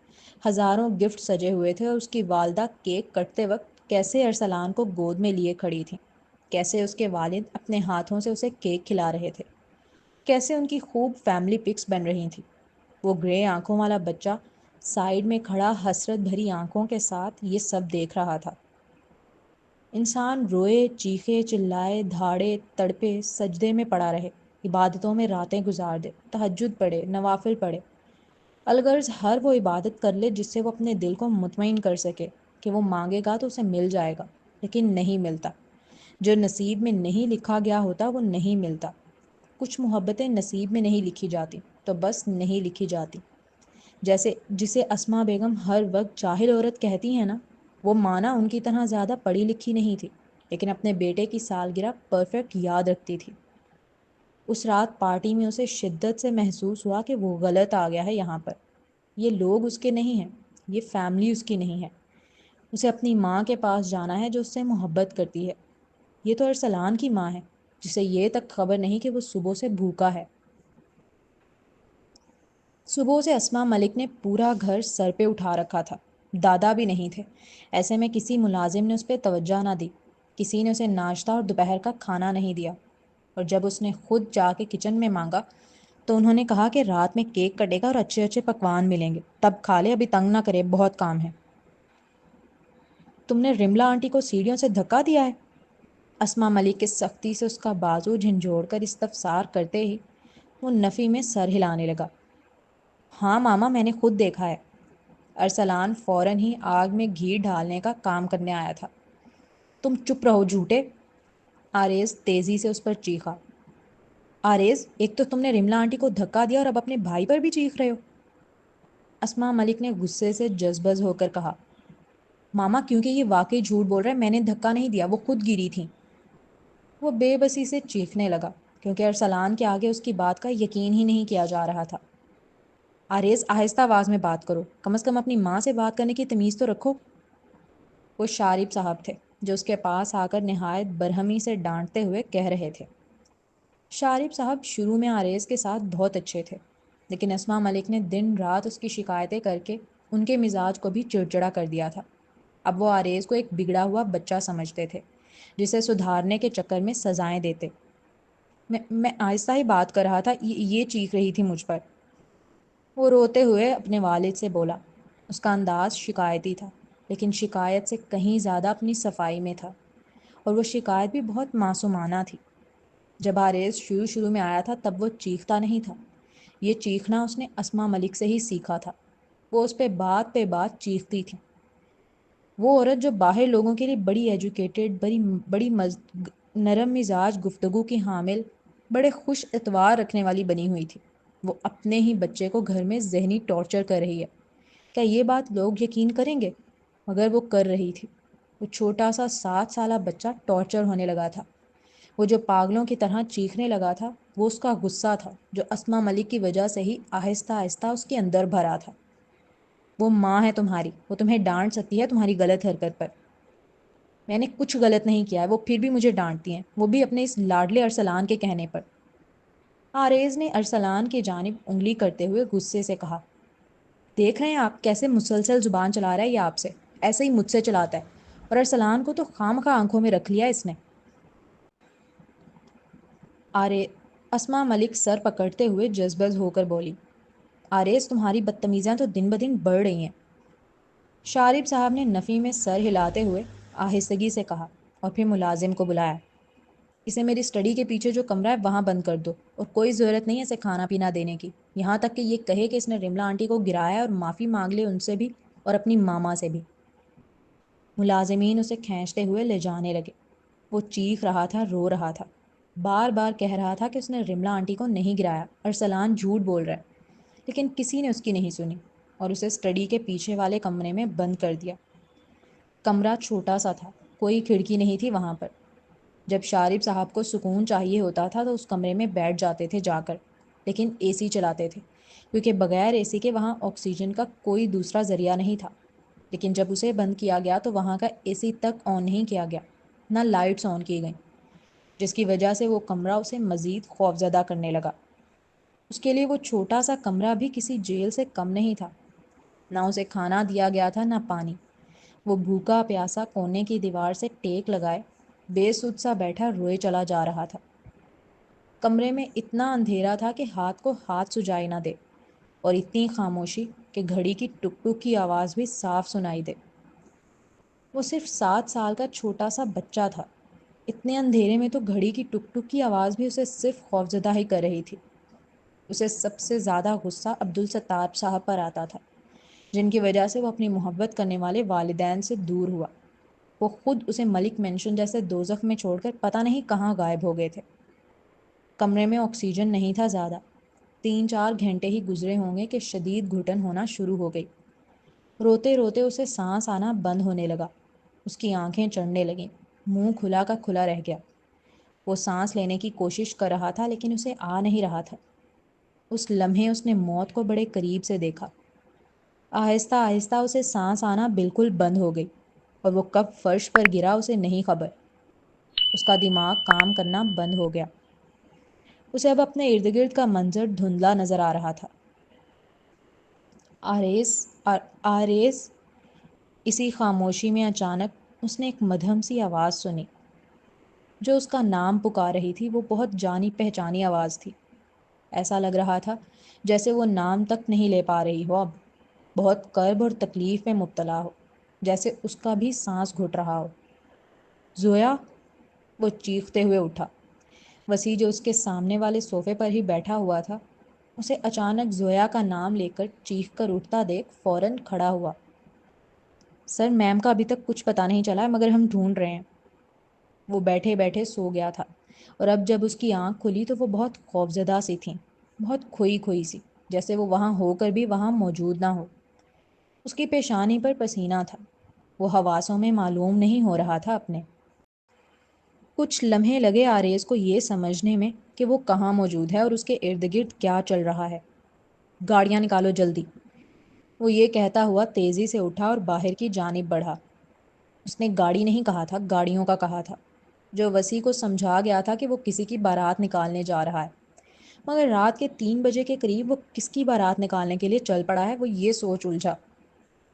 ہزاروں گفٹ سجے ہوئے تھے، اور اس کی والدہ کیک کٹتے وقت کیسے ارسلان کو گود میں لیے کھڑی تھیں، کیسے اس کے والد اپنے ہاتھوں سے اسے کیک کھلا رہے تھے، کیسے ان کی خوب فیملی پکس بن رہی تھیں۔ وہ گرے آنکھوں والا بچہ سائیڈ میں کھڑا حسرت بھری آنکھوں کے ساتھ یہ سب دیکھ رہا تھا۔ انسان روئے، چیخے، چلائے، دھاڑے، تڑپے، سجدے میں پڑا رہے، عبادتوں میں راتیں گزار دے، تہجد پڑھے، نوافل پڑھے، الغرض ہر وہ عبادت کر لے جس سے وہ اپنے دل کو مطمئن کر سکے کہ وہ مانگے گا تو اسے مل جائے گا، لیکن نہیں ملتا۔ جو نصیب میں نہیں لکھا گیا ہوتا وہ نہیں ملتا۔ کچھ محبتیں نصیب میں نہیں لکھی جاتی تو بس نہیں لکھی جاتی۔ جیسے جسے اسما بیگم ہر وقت جاہل عورت کہتی ہیں نا، وہ مانا ان کی طرح زیادہ پڑھی لکھی نہیں تھی، لیکن اپنے بیٹے کی سالگرہ پرفیکٹ یاد رکھتی تھی۔ اس رات پارٹی میں اسے شدت سے محسوس ہوا کہ وہ غلط آ گیا ہے یہاں پر۔ یہ لوگ اس کے نہیں ہیں، یہ فیملی اس کی نہیں ہے۔ اسے اپنی ماں کے پاس جانا ہے جو اس سے محبت کرتی ہے۔ یہ تو ارسلان کی ماں ہے جسے یہ تک خبر نہیں کہ وہ صبح سے بھوکا ہے۔ صبح سے اسما ملک نے پورا گھر سر پہ اٹھا رکھا تھا، دادا بھی نہیں تھے۔ ایسے میں کسی ملازم نے اس پہ توجہ نہ دی، کسی نے اسے ناشتہ اور دوپہر کا کھانا نہیں دیا، اور جب اس نے خود جا کے کچن میں مانگا تو انہوں نے کہا کہ رات میں کیک کٹے گا اور اچھے اچھے پکوان ملیں گے، تب کھا لے، ابھی تنگ نہ کرے، بہت کام ہے۔ تم نے رملا آنٹی کو سیڑھیوں سے دھکا دیا ہے؟ اسما ملک کے سختی سے اس کا بازو جھنجھوڑ کر استفسار کرتے ہی وہ نفی میں سر ہلانے لگا۔ ہاں ماما، میں نے خود دیکھا ہے۔ ارسلان فوراً ہی آگ میں گھی ڈالنے کا کام کرنے آیا تھا۔ تم چپ رہو جھوٹے، آریز تیزی سے اس پر چیخا۔ آریز، ایک تو تم نے رملا آنٹی کو دھکا دیا اور اب اپنے بھائی پر بھی چیخ رہے ہو۔ اسما ملک نے غصے سے جذبز ہو کر کہا، ماما کیونکہ یہ واقعی جھوٹ بول رہا ہے، میں نے دھکا نہیں دیا، وہ خود گری تھیں۔ وہ بے بسی سے چیخنے لگا کیونکہ ارسلان کے آگے اس کی بات کا یقین ہی نہیں کیا جا رہا تھا۔ آریز، آہستہ آواز میں بات کرو، کم از کم اپنی ماں سے بات کرنے کی تمیز تو رکھو۔ وہ شارب صاحب تھے جو اس کے پاس آ کر نہایت برہمی سے ڈانٹتے ہوئے کہہ رہے تھے۔ شارب صاحب شروع میں آریز کے ساتھ بہت اچھے تھے، لیکن اسما ملک نے دن رات اس کی شکایتیں کر کے ان کے مزاج کو بھی چڑچڑا کر دیا تھا۔ اب وہ آریز کو ایک بگڑا ہوا بچہ سمجھتے تھے جسے سدھارنے کے چکر میں سزائیں دیتے۔ میں آہستہ ہی بات کر رہا تھا، یہ چیخ رہی تھی مجھ پر۔ وہ روتے ہوئے اپنے والد سے بولا۔ اس کا انداز شکایتی تھا، لیکن شکایت سے کہیں زیادہ اپنی صفائی میں تھا، اور وہ شکایت بھی بہت معصومانہ تھی۔ جب حارث شروع میں آیا تھا تب وہ چیختا نہیں تھا۔ یہ چیخنا اس نے اسما ملک سے ہی سیکھا تھا۔ وہ اس پہ بات چیختی تھی۔ وہ عورت جو باہر لوگوں کے لیے بڑی ایجوکیٹڈ، بڑی نرم مزاج گفتگو کی حامل، بڑے خوش اتوار رکھنے والی بنی ہوئی تھی، وہ اپنے ہی بچے کو گھر میں ذہنی ٹارچر کر رہی ہے۔ کیا یہ بات لوگ یقین کریں گے؟ مگر وہ کر رہی تھی۔ وہ چھوٹا سا 7 سالہ بچہ ٹارچر ہونے لگا تھا۔ وہ جو پاگلوں کی طرح چیخنے لگا تھا، وہ اس کا غصہ تھا جو اسما ملک کی وجہ سے ہی آہستہ آہستہ اس کے اندر بھرا تھا۔ وہ ماں ہے تمہاری، وہ تمہیں ڈانٹ سکتی ہے تمہاری غلط حرکت پر۔ میں نے کچھ غلط نہیں کیا ہے، وہ پھر بھی مجھے ڈانٹتی ہیں، وہ بھی اپنے اس لاڈلے ارسلان کے کہنے پر۔ آریز نے ارسلان کی جانب انگلی کرتے ہوئے غصے سے کہا، دیکھ رہے ہیں آپ کیسے مسلسل زبان چلا رہا ہے یہ آپ سے، ایسے ہی مجھ سے چلاتا ہے، اور ارسلان کو تو خواہ آنکھوں میں رکھ لیا اس نے۔ اسما ملک سر پکڑتے ہوئے جذبز ہو کر بولی، آریز تمہاری بدتمیزیاں تو دن بدن بڑھ رہی ہیں۔ شارب صاحب نے نفی میں سر ہلاتے ہوئے آہستگی سے کہا، اور پھر ملازم کو بلایا، اسے میری اسٹڈی کے پیچھے جو کمرہ ہے وہاں بند کر دو، اور کوئی ضرورت نہیں ہے اسے کھانا پینا دینے کی، یہاں تک کہ یہ کہے کہ اس نے رملا آنٹی کو گرایا اور معافی مانگ لے ان سے بھی اور اپنی ماما سے بھی۔ ملازمین اسے کھینچتے ہوئے لے جانے لگے۔ وہ چیخ رہا تھا، رو رہا تھا، بار بار کہہ رہا تھا کہ اس نے رملا آنٹی کو نہیں گرایا، ارسلان جھوٹ بول رہا ہے، لیکن کسی نے اس کی نہیں سنی اور اسے اسٹڈی کے پیچھے والے کمرے میں بند کر دیا۔ کمرہ چھوٹا سا تھا، کوئی کھڑکی نہیں تھی وہاں پر۔ جب شارب صاحب کو سکون چاہیے ہوتا تھا تو اس کمرے میں بیٹھ جاتے تھے جا کر، لیکن اے سی چلاتے تھے، کیونکہ بغیر اے سی کے وہاں آکسیجن کا کوئی دوسرا ذریعہ نہیں تھا۔ لیکن جب اسے بند کیا گیا تو وہاں کا اے سی تک آن نہیں کیا گیا، نہ لائٹس آن کی گئیں، جس کی وجہ سے وہ کمرہ اسے مزید خوفزدہ کرنے لگا۔ اس کے لیے وہ چھوٹا سا کمرہ بھی کسی جیل سے کم نہیں تھا۔ نہ اسے کھانا دیا گیا تھا، نہ پانی۔ وہ بھوکا پیاسا کونے کی دیوار سے ٹیک لگائے بے سود سا بیٹھا روئے چلا جا رہا تھا۔ کمرے میں اتنا اندھیرا تھا کہ ہاتھ کو ہاتھ سجائی نہ دے، اور اتنی خاموشی کہ گھڑی کی ٹک ٹک کی آواز بھی صاف سنائی دے۔ وہ صرف 7 سال کا چھوٹا سا بچہ تھا، اتنے اندھیرے میں تو گھڑی کی ٹک ٹک کی آواز بھی اسے صرف خوفزدہ ہی کر رہی تھی۔ اسے سب سے زیادہ غصہ عبدالستار صاحب پر آتا تھا، جن کی وجہ سے وہ اپنی محبت کرنے والے والدین سے دور ہوا۔ وہ خود اسے ملک مینشن جیسے دوزخ میں چھوڑ کر پتہ نہیں کہاں غائب ہو گئے تھے۔ کمرے میں آکسیجن نہیں تھا زیادہ۔ 3-4 گھنٹے ہی گزرے ہوں گے کہ شدید گھٹن ہونا شروع ہو گئی۔ روتے روتے اسے سانس آنا بند ہونے لگا، اس کی آنکھیں چڑھنے لگیں، منہ کھلا کا کھلا رہ گیا۔ وہ سانس لینے کی کوشش کر رہا تھا لیکن اسے آ نہیں رہا تھا۔ اس لمحے اس نے موت کو بڑے قریب سے دیکھا۔ آہستہ آہستہ اسے سانس آنا بالکل بند ہو گئی، اور وہ کب فرش پر گرا اسے نہیں خبر۔ اس کا دماغ کام کرنا بند ہو گیا۔ اسے اب اپنے ارد گرد کا منظر دھندلا نظر آ رہا تھا۔ آریز اسی خاموشی میں اچانک اس نے ایک مدھم سی آواز سنی، جو اس کا نام پکار رہی تھی۔ وہ بہت جانی پہچانی آواز تھی۔ ایسا لگ رہا تھا جیسے وہ نام تک نہیں لے پا رہی ہو، اب بہت کرب اور تکلیف میں مبتلا ہو، جیسے اس کا بھی سانس گھٹ رہا ہو۔ زویا! وہ چیختے ہوئے اٹھا۔ وسیع جو اس کے سامنے والے صوفے پر ہی بیٹھا ہوا تھا، اسے اچانک زویا کا نام لے کر چیخ کر اٹھتا دیکھ فوراً کھڑا ہوا۔ سر، میم کا ابھی تک کچھ پتہ نہیں چلا ہے، مگر ہم ڈھونڈ رہے ہیں۔ وہ بیٹھے بیٹھے سو گیا تھا، اور اب جب اس کی آنکھ کھلی تو وہ بہت خوفزدہ سی تھیں، بہت کھوئی کھوئی سی، جیسے وہ وہاں ہو کر بھی وہاں موجود نہ ہو۔ اس کی پیشانی پر پسینہ تھا، وہ حواسوں میں معلوم نہیں ہو رہا تھا اپنے۔ کچھ لمحے لگے آریز کو یہ سمجھنے میں کہ وہ کہاں موجود ہے اور اس کے ارد گرد کیا چل رہا ہے۔ گاڑیاں نکالو جلدی! وہ یہ کہتا ہوا تیزی سے اٹھا اور باہر کی جانب بڑھا۔ اس نے گاڑی نہیں کہا تھا، گاڑیوں کا کہا تھا، جو وسیع کو سمجھا گیا تھا کہ وہ کسی کی بارات نکالنے جا رہا ہے۔ مگر رات کے 3 بجے کے قریب وہ کس کی بارات نکالنے کے لیے چل پڑا ہے، وہ یہ سوچ الجھا۔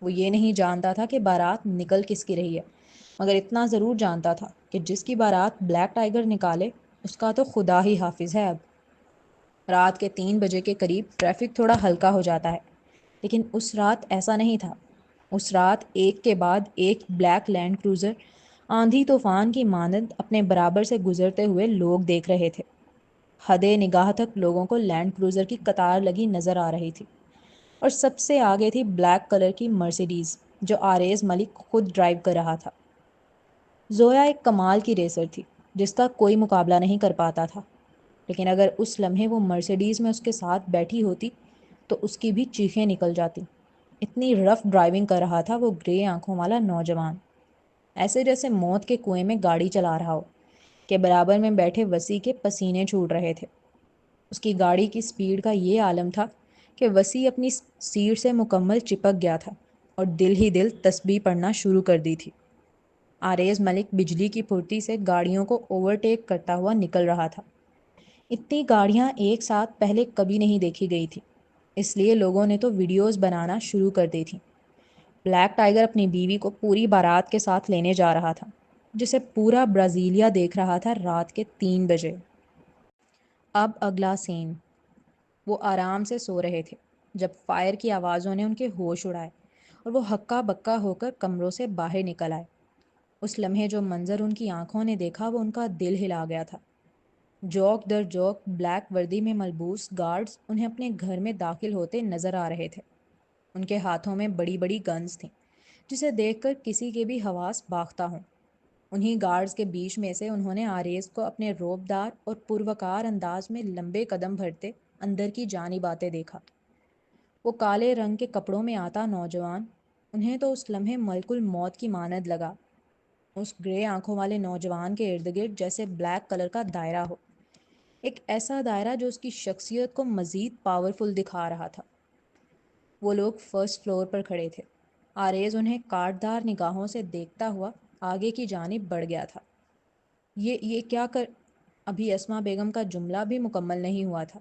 وہ یہ نہیں جانتا تھا کہ بارات نکل کس کی رہی ہے، مگر اتنا ضرور جانتا تھا کہ جس کی بارات بلیک ٹائیگر نکالے، اس کا تو خدا ہی حافظ ہے اب۔ رات کے 3 بجے کے قریب ٹریفک تھوڑا ہلکا ہو جاتا ہے، لیکن اس رات ایسا نہیں تھا۔ اس رات ایک کے بعد ایک بلیک لینڈ کروزر آندھی طوفان کی مانند اپنے برابر سے گزرتے ہوئے لوگ دیکھ رہے تھے۔ حدے نگاہ تک لوگوں کو لینڈ کروزر کی قطار لگی نظر آ رہی تھی، اور سب سے آگے تھی بلیک کلر کی مرسیڈیز جو آریز ملک خود ڈرائیو کر رہا تھا۔ زویا ایک کمال کی ریسر تھی جس کا کوئی مقابلہ نہیں کر پاتا تھا، لیکن اگر اس لمحے وہ مرسیڈیز میں اس کے ساتھ بیٹھی ہوتی تو اس کی بھی چیخیں نکل جاتی۔ اتنی رف ڈرائیونگ کر رہا تھا وہ گرے آنکھوں والا نوجوان، ایسے جیسے موت کے کنویں میں گاڑی چلا رہا ہو، کہ برابر میں بیٹھے وسیع کے پسینے چھوٹ رہے تھے۔ اس کی گاڑی کی سپیڈ کا یہ عالم تھا کہ وسیع اپنی سیٹ سے مکمل چپک گیا تھا اور دل ہی دل تسبیح پڑھنا شروع کر دی تھی۔ آریز ملک بجلی کی پھرتی سے گاڑیوں کو اوورٹیک کرتا ہوا نکل رہا تھا۔ اتنی گاڑیاں ایک ساتھ پہلے کبھی نہیں دیکھی گئی تھی، اس لیے لوگوں نے تو ویڈیوز بنانا شروع کر دی تھیں۔ بلیک ٹائیگر اپنی بیوی کو پوری بارات کے ساتھ لینے جا رہا تھا، جسے پورا برازیلیا دیکھ رہا تھا رات کے 3 بجے۔ اب اگلا سین۔ وہ آرام سے سو رہے تھے جب فائر کی آوازوں نے ان کے ہوش اڑائے اور وہ ہکا بکا ہو کر کمروں سے باہر نکل آئے۔ اس لمحے جو منظر ان کی آنکھوں نے دیکھا وہ ان کا دل ہلا گیا تھا۔ جوک در جوک بلیک وردی میں ملبوس گارڈز انہیں اپنے گھر میں داخل ہوتے نظر آ رہے تھے۔ ان کے ہاتھوں میں بڑی بڑی گنز تھیں جسے دیکھ کر کسی کے بھی حواس باختہ ہوں۔ انہی گارڈز کے بیچ میں سے انہوں نے آریز کو اپنے روبدار اور پروکار انداز میں لمبے قدم بھرتے اندر کی جانب آتے دیکھا۔ وہ کالے رنگ کے کپڑوں میں آتا نوجوان انہیں تو اس لمحے ملک الموت کی مانند لگا۔ اس گرے آنکھوں والے نوجوان کے ارد گرد جیسے بلیک کلر کا دائرہ ہو، ایک ایسا دائرہ جو اس کی شخصیت کو مزید پاورفل دکھا رہا تھا۔ وہ لوگ فرسٹ فلور پر کھڑے تھے۔ آریز انہیں کاٹدار نگاہوں سے دیکھتا ہوا آگے کی جانب بڑھ گیا تھا۔ یہ کیا کر ابھی اسما بیگم کا جملہ بھی مکمل نہیں ہوا تھا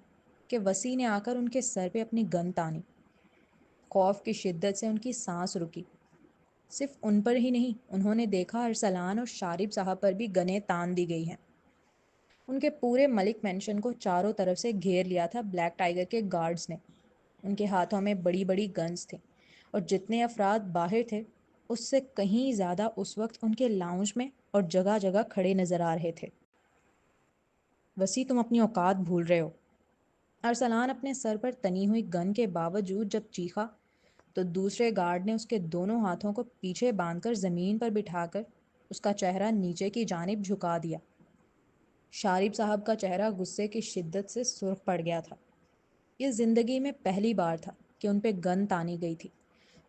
کہ وسیع نے آ کر ان کے سر پہ اپنی گن تانی۔ خوف کی شدت سے ان کی سانس رکی۔ صرف ان پر ہی نہیں، انہوں نے دیکھا ارسلان اور شارب صاحب پر بھی گنیں تان دی گئی ہیں۔ ان کے پورے ملک مینشن کو چاروں طرف سے گھیر لیا تھا بلیک ٹائیگر کے گارڈز نے۔ ان کے ہاتھوں میں بڑی بڑی گنز تھیں، اور جتنے افراد باہر تھے اس سے کہیں زیادہ اس وقت ان کے لاؤنج میں اور جگہ جگہ کھڑے نظر آ رہے تھے۔ وسیع، تم اپنی اوقات بھول رہے ہو۔ ارسلان اپنے سر پر تنی ہوئی گن کے باوجود جب چیخا تو دوسرے گارڈ نے اس کے دونوں ہاتھوں کو پیچھے باندھ کر زمین پر بٹھا کر اس کا چہرہ نیچے کی جانب جھکا دیا۔ شارب صاحب کا چہرہ غصے کی شدت سے سرخ پڑ گیا تھا۔ یہ زندگی میں پہلی بار تھا کہ ان پہ گن تانی گئی تھی،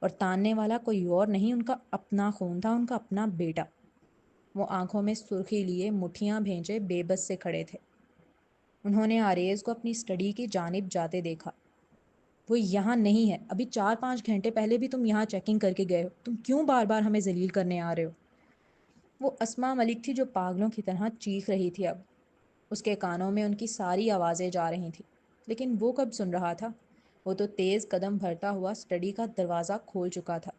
اور تاننے والا کوئی اور نہیں، ان کا اپنا خون تھا، ان کا اپنا بیٹا۔ وہ آنکھوں میں سرخی لیے مٹھیاں بھینچے بے بس سے کھڑے تھے۔ انہوں نے آریز کو اپنی اسٹڈی کی جانب جاتے دیکھا۔ وہ یہاں نہیں ہے، ابھی 4-5 گھنٹے پہلے بھی تم یہاں چیکنگ کر کے گئے ہو، تم کیوں بار بار ہمیں ذلیل کرنے آ رہے ہو؟ وہ اسما ملک تھی جو پاگلوں کی طرح چیخ رہی تھی۔ اب اس کے کانوں میں ان کی ساری آوازیں جا رہی تھیں، لیکن وہ کب سن رہا تھا؟ وہ تو تیز قدم بھرتا ہوا اسٹڈی کا دروازہ کھول چکا تھا۔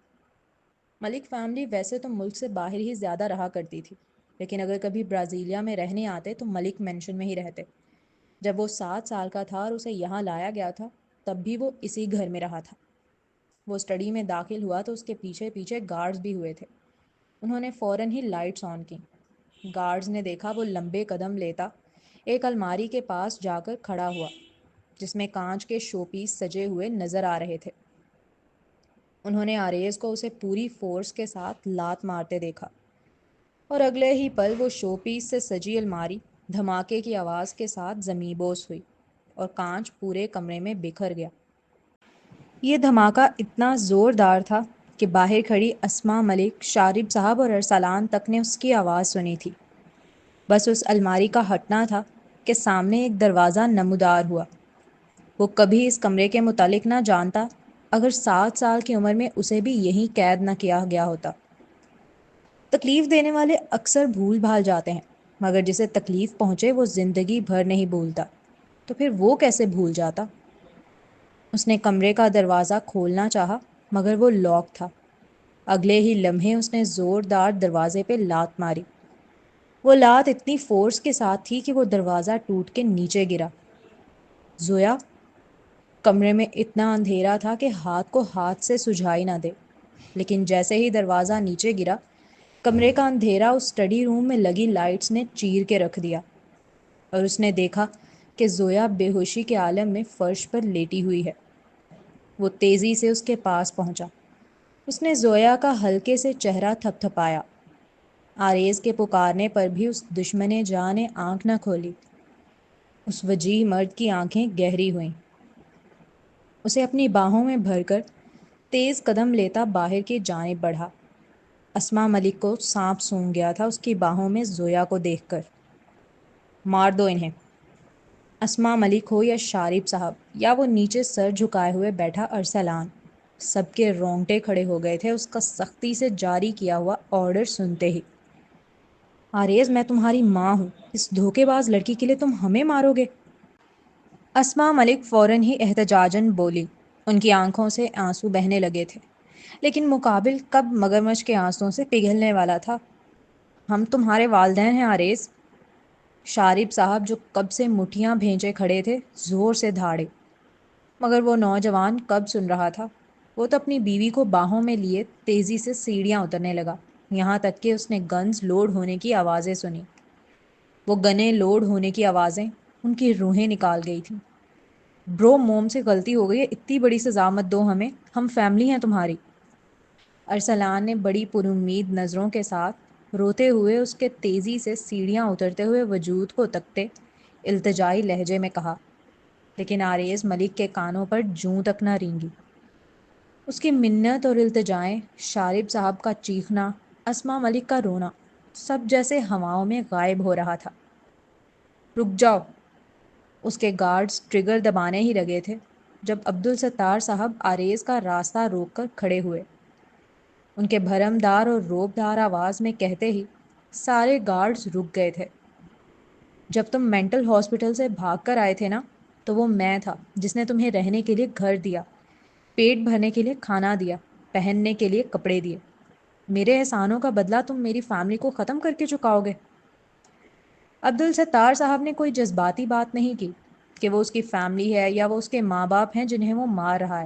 ملک فیملی ویسے تو ملک سے باہر ہی زیادہ رہا کرتی تھی، لیکن اگر کبھی برازیلیا میں رہنے آتے تو ملک مینشن میں ہی رہتے۔ جب وہ 7 سال کا تھا اور اسے یہاں لایا گیا تھا تب بھی وہ اسی گھر میں رہا تھا۔ وہ اسٹڈی میں داخل ہوا تو اس کے پیچھے پیچھے گارڈز بھی ہوئے تھے۔ انہوں نے فوراً ہی لائٹس آن کی۔ گارڈز نے دیکھا وہ لمبے قدم لیتا ایک الماری کے پاس جا کر کھڑا ہوا جس میں کانچ کے شو پیس سجے ہوئے نظر آ رہے تھے۔ انہوں نے آریز کو اسے پوری فورس کے ساتھ لات مارتے دیکھا، اور اگلے ہی پل وہ شو پیس سے سجی الماری دھماکے کی آواز کے ساتھ زمیں بوس ہوئی اور کانچ پورے کمرے میں بکھر گیا۔ یہ دھماکہ اتنا زوردار تھا کہ باہر کھڑی اسما ملک، شارب صاحب اور ارسلان تک نے اس کی آواز سنی تھی۔ بس اس الماری کا ہٹنا تھا کہ سامنے ایک دروازہ نمودار ہوا۔ وہ کبھی اس کمرے کے متعلق نہ جانتا اگر 7 سال کی عمر میں اسے بھی یہیں قید نہ کیا گیا ہوتا۔ تکلیف دینے والے اکثر بھول بھال جاتے ہیں، مگر جسے تکلیف پہنچے وہ زندگی بھر نہیں بھولتا، تو پھر وہ کیسے بھول جاتا؟ اس نے کمرے کا دروازہ کھولنا چاہا مگر وہ لاک تھا۔ اگلے ہی لمحے اس نے زوردار دروازے پہ لات ماری۔ وہ لات اتنی فورس کے ساتھ تھی کہ وہ دروازہ ٹوٹ کے نیچے گرا۔ زویا کمرے میں اتنا اندھیرا تھا کہ ہاتھ کو ہاتھ سے سجھائی نہ دے، لیکن جیسے ہی دروازہ نیچے گرا، کمرے کا اندھیرا اس اسٹڈی روم میں لگی لائٹس نے چیر کے رکھ دیا، اور اس نے دیکھا کہ زویا بے ہوشی کے عالم میں فرش پر لیٹی ہوئی ہے۔ وہ تیزی سے اس کے پاس پہنچا۔ اس نے زویا کا ہلکے سے چہرہ تھپ تھپایا۔ آریز کے پکارنے پر بھی اس دشمن جان نے آنکھ نہ کھولی۔ اس وجیح مرد کی آنکھیں گہری ہوئیں۔ اسے اپنی باہوں میں بھر کر تیز قدم لیتا باہر کی جانب بڑھا۔ اسما ملک کو سانپ سونگھ گیا تھا اس کی باہوں میں زویا کو دیکھ کر۔ مار دو انہیں، اسما ملک ہو یا شارب صاحب یا وہ نیچے سر جھکائے ہوئے بیٹھا ارسلان، سب کے رونگٹے کھڑے ہو گئے تھے اس کا سختی سے جاری کیا ہوا آرڈر سنتے ہی۔ آریز، میں تمہاری ماں ہوں، اس دھوکے باز لڑکی کے لیے تم ہمیں مارو گے؟ اسما ملک فوراً ہی احتجاجاً بولی۔ ان کی آنکھوں سے آنسو بہنے لگے تھے، لیکن مقابل کب مگرمچھ کے آنسوؤں سے پگھلنے والا تھا۔ ہم تمہارے والدین ہیں آریز۔ شارب صاحب جو کب سے مٹھیاں بھینچے کھڑے تھے زور سے دھاڑے، مگر وہ نوجوان کب سن رہا تھا۔ وہ تو اپنی بیوی کو باہوں میں لیے تیزی سے سیڑھیاں اترنے لگا، یہاں تک کہ اس نے گنز لوڈ ہونے کی آوازیں سنی۔ وہ گنیں لوڈ ہونے کی آوازیں ان کی روحیں نکال گئی تھیں۔ برو، موم سے غلطی ہو گئی ہے، اتنی بڑی سزا مت دو ہمیں، ہم فیملی ہیں تمہاری۔ ارسلان نے بڑی پرامید نظروں کے ساتھ روتے ہوئے اس کے تیزی سے سیڑھیاں اترتے ہوئے وجود کو تکتے التجائی لہجے میں کہا، لیکن آریز ملک کے کانوں پر جوں تک نہ رینگی۔ اس کی منت اور التجائیں، شارب صاحب کا چیخنا، اسما ملک کا رونا، سب جیسے ہواؤں میں غائب ہو رہا تھا۔ رک جاؤ! اس کے گارڈز ٹریگر دبانے ہی لگے تھے جب عبدالستار صاحب آریز کا راستہ روک کر کھڑے ہوئے۔ ان کے بھرم دار اور روب دار آواز میں کہتے ہی سارے گارڈز رک گئے تھے۔ جب تم مینٹل ہاسپٹل سے بھاگ کر آئے تھے نا، تو وہ میں تھا جس نے تمہیں رہنے کے لیے گھر دیا، پیٹ بھرنے کے لیے کھانا دیا، پہننے کے لیے کپڑے دیے۔ میرے احسانوں کا بدلہ تم میری فیملی کو ختم کر کے چکاؤ گے؟ عبدالستار صاحب نے کوئی جذباتی بات نہیں کی کہ وہ اس کی فیملی ہے یا وہ اس کے ماں باپ ہیں جنہیں وہ مار رہا ہے۔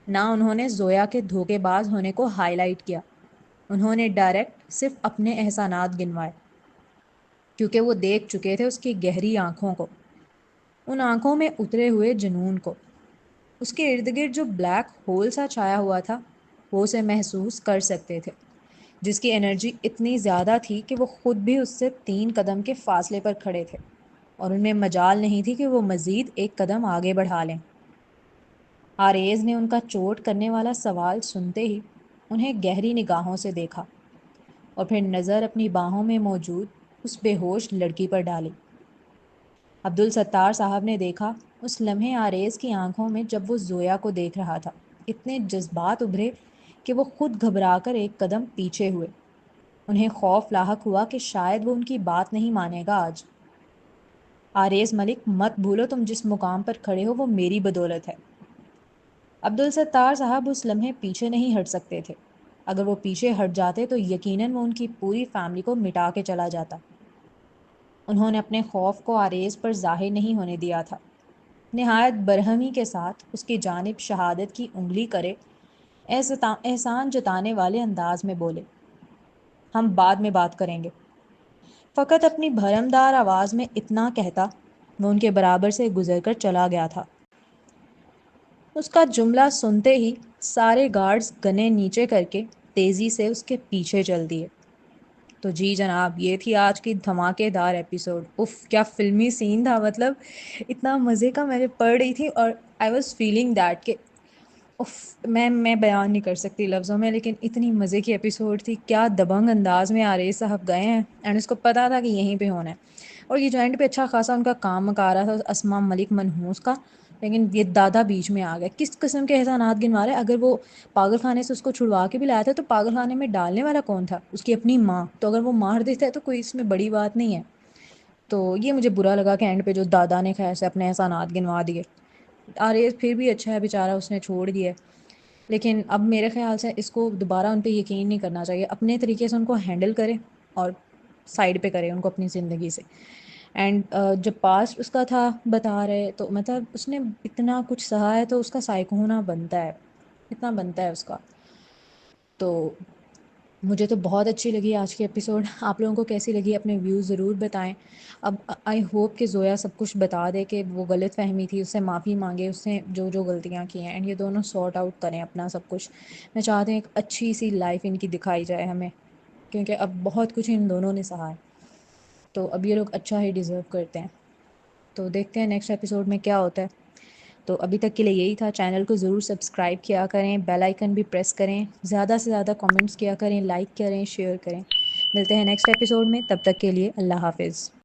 نہ انہوں نے زویا کے دھوکے باز ہونے کو ہائی لائٹ کیا، انہوں نے ڈائریکٹ صرف اپنے احسانات گنوائے، کیونکہ وہ دیکھ چکے تھے اس کی گہری آنکھوں کو، ان آنکھوں میں اترے ہوئے جنون کو۔ اس کے ارد گرد جو بلیک ہول سا چھایا ہوا تھا وہ اسے محسوس کر سکتے تھے، جس کی انرجی اتنی زیادہ تھی کہ وہ خود بھی اس سے 3 قدم کے فاصلے پر کھڑے تھے، اور ان میں مجال نہیں تھی کہ وہ مزید ایک قدم آگے بڑھا لیں۔ آریز نے ان کا چوٹ کرنے والا سوال سنتے ہی انہیں گہری نگاہوں سے دیکھا، اور پھر نظر اپنی باہوں میں موجود اس بے ہوش لڑکی پر ڈالی۔ عبدالستار صاحب نے دیکھا اس لمحے آریز کی آنکھوں میں جب وہ زویا کو دیکھ رہا تھا، اتنے جذبات ابھرے کہ وہ خود گھبرا کر ایک قدم پیچھے ہوئے۔ انہیں خوف لاحق ہوا کہ شاید وہ ان کی بات نہیں مانے گا آج۔ آریز ملک، مت بھولو تم جس مقام پر کھڑے ہو وہ میری بدولت ہے۔ عبدالستار صاحب اس لمحے پیچھے نہیں ہٹ سکتے تھے، اگر وہ پیچھے ہٹ جاتے تو یقیناً وہ ان کی پوری فیملی کو مٹا کے چلا جاتا۔ انہوں نے اپنے خوف کو آریز پر ظاہر نہیں ہونے دیا تھا، نہایت برہمی کے ساتھ اس کی جانب شہادت کی انگلی کرے احسان جتانے والے انداز میں بولے، ہم بعد میں بات کریں گے۔ فقط اپنی بھرمدار آواز میں اتنا کہتا وہ ان کے برابر سے گزر کر چلا گیا تھا۔ اس کا جملہ سنتے ہی سارے گارڈز گنے نیچے کر کے تیزی سے اس کے پیچھے چل دیے۔ تو جی جناب، یہ تھی آج کی دھماکے دار ایپیسوڈ۔ اف کیا فلمی سین تھا، مطلب اتنا مزے کا میں پڑھ رہی تھی اور آئی واز فیلنگ دیٹ کہ اف، میں بیان نہیں کر سکتی لفظوں میں، لیکن اتنی مزے کی ایپیسوڈ تھی۔ کیا دبنگ انداز میں آریز صاحب گئے ہیں، اینڈ اس کو پتا تھا کہ یہیں پہ ہونا ہے، اور یہ جو اینڈ پہ اچھا خاصا ان کا کام مکا رہا تھا اسما ملک منحوس کا، لیکن یہ دادا بیچ میں آ گیا۔ کس قسم کے احسانات گنوا رہے؟ اگر وہ پاگل خانے سے اس کو چھڑوا کے بھی لایا تھا تو پاگل خانے میں ڈالنے والا کون تھا؟ اس کی اپنی ماں، تو اگر وہ مار دیتا ہے تو کوئی اس میں بڑی بات نہیں ہے۔ تو یہ مجھے برا لگا کہ اینڈ پہ جو دادا نے خیر سے اپنے احسانات گنوا دیے۔ آریز پھر بھی اچھا ہے بیچارہ، اس نے چھوڑ دیا، لیکن اب میرے خیال سے اس کو دوبارہ ان پہ یقین نہیں کرنا چاہیے، اپنے طریقے سے ان کو ہینڈل کرے اور سائڈ پہ کرے ان کو اپنی زندگی سے۔ اینڈ جب پاسٹ اس کا تھا بتا رہے تو مطلب اس نے اتنا کچھ سہا ہے تو اس کا سائیکو ہونا بنتا ہے، اتنا بنتا ہے اس کا. تو مجھے تو بہت اچھی لگی آج کی ایپیسوڈ. آپ لوگوں کو کیسی لگی اپنے ویوز ضرور بتائیں. اب آئی ہوپ کہ زویا سب کچھ بتا دے کہ وہ غلط فہمی تھی، اس سے معافی مانگے، اس نے جو جو غلطیاں کی ہیں، اینڈ یہ دونوں سارٹ آؤٹ کریں اپنا سب کچھ. میں چاہتی ہوں ایک اچھی سی لائف ان کی دکھائی جائے ہمیں، کیونکہ اب بہت کچھ ان دونوں نے سہا ہے، تو اب یہ لوگ اچھا ہی ڈیزرو کرتے ہیں. تو دیکھتے ہیں نیکسٹ ایپیسوڈ میں کیا ہوتا ہے. تو ابھی تک کے لیے یہی تھا. چینل کو ضرور سبسکرائب کیا کریں، بیل آئیکن بھی پریس کریں، زیادہ سے زیادہ کامنٹس کیا کریں، لائک کریں، شیئر کریں. ملتے ہیں نیکسٹ ایپیسوڈ میں، تب تک کے لیے اللہ حافظ.